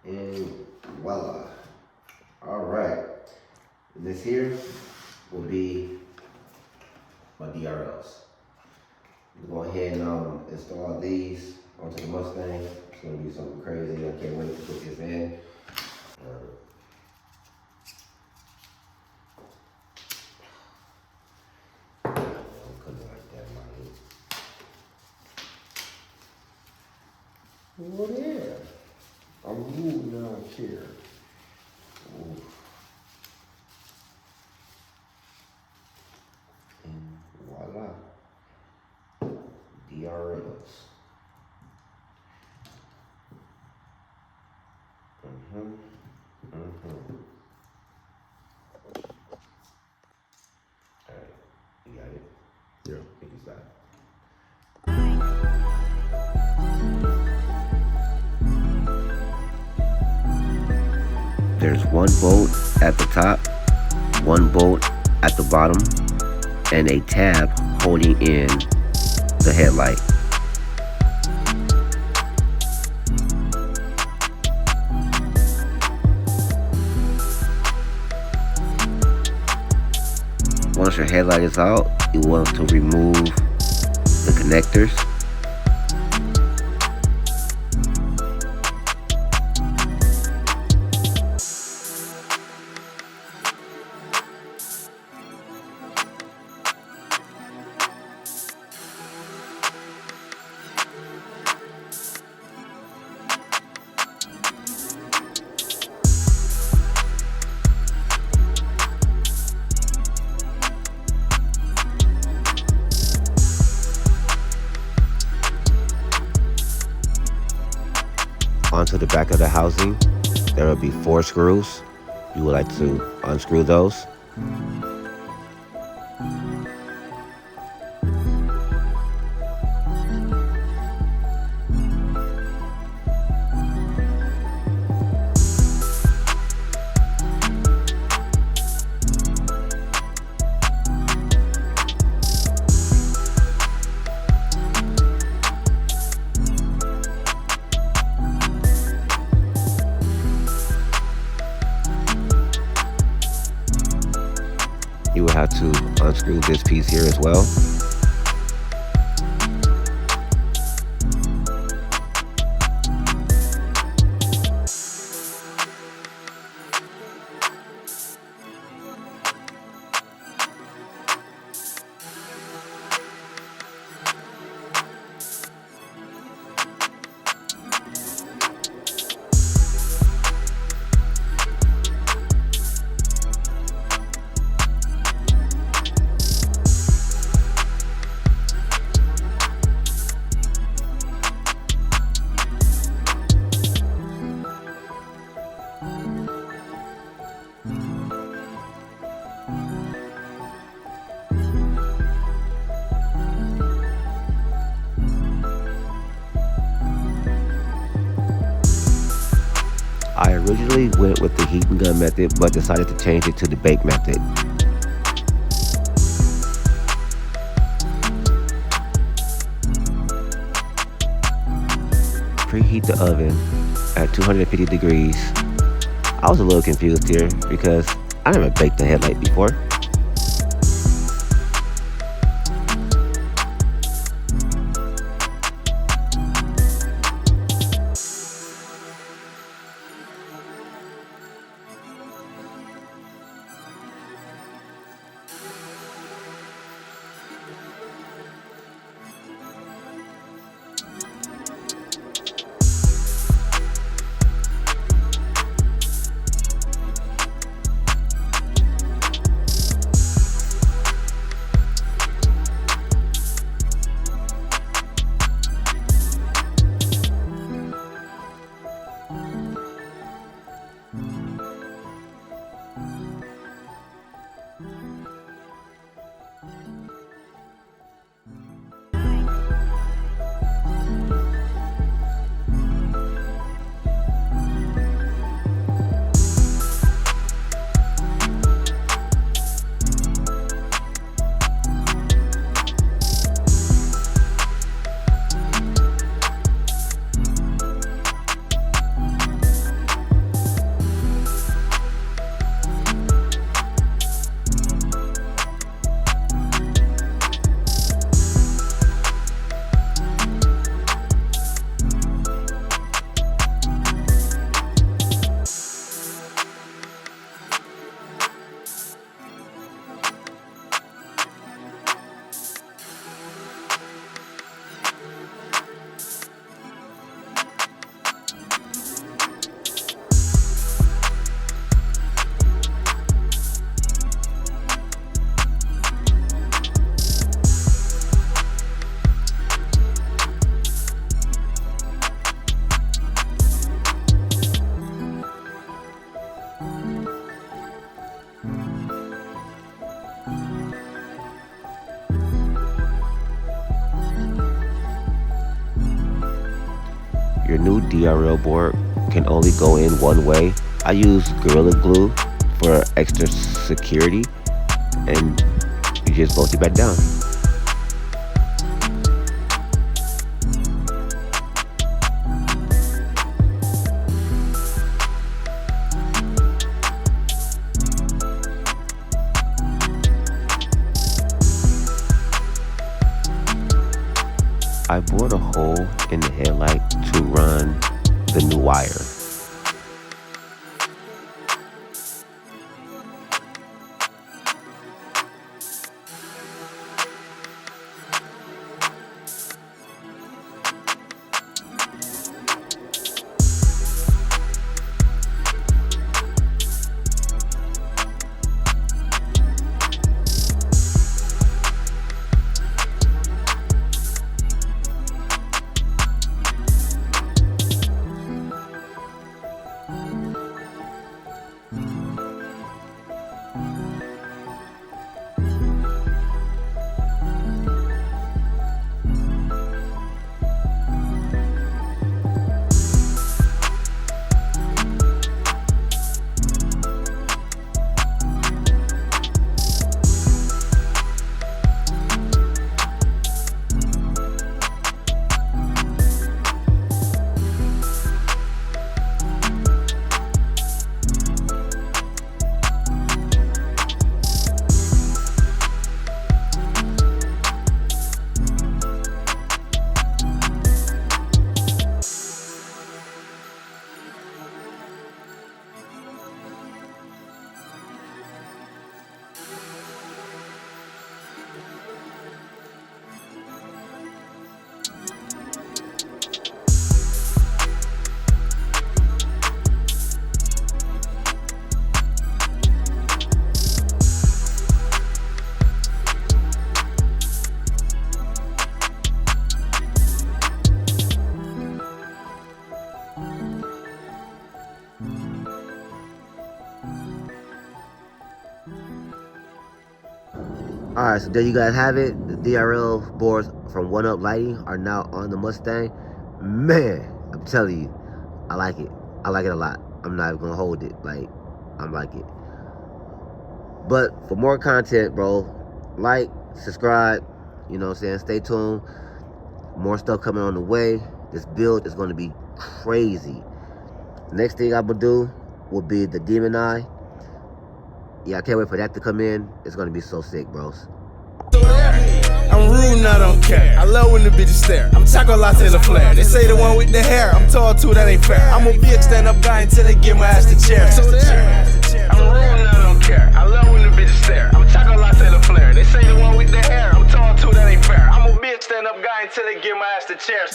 And voila. Alright. This here will be my DRLs. Go ahead and install these onto the Mustang. It's gonna be something crazy. I can't wait to put this in. Oh yeah. I'm moving down here. Ooh. And voila. DRLs. Alright, you got it? Yeah. Take this out. There's one bolt at the top, one bolt at the bottom, and a tab holding in the headlight. Once your headlight is out, you want to remove the connectors. Onto the back of the housing, there will be 4 screws. You would like to unscrew those. You will have to unscrew this piece here as well. I originally went with the heat and gun method, but decided to change it to the bake method. Preheat the oven at 250 degrees. I was a little confused here because I never baked a headlight before. new DRL board can only go in one way, I use Gorilla Glue for extra security, and you just bolt it back down. I bored a hole in the headlight to run the new wire. Alright, so there you guys have it. The DRL boards from Oneuplighting are now on the Mustang. Man, I'm telling you, I like it. I like it a lot. I'm not even gonna hold it. Like, I like it. But for more content, bro, like, subscribe, you know what I'm saying? Stay tuned. More stuff coming on the way. This build is gonna be crazy. Next thing I'm gonna do will be the Demon Eye. Yeah, I can't wait for that to come in. It's gonna be so sick, bros. I'm rude and I don't care. I love when the bitches stare. I'm Taco Latte the flare. They say the one with the hair. I'm tall too, that ain't fair. I'm a big stand-up guy until they get my ass to chair. I'm rude and I don't care. I love when the bitches stare. I'm Taco Latte the flare. They say the one with the hair. I'm tall too, that ain't fair. I'm a big stand-up guy until they get my ass to chair.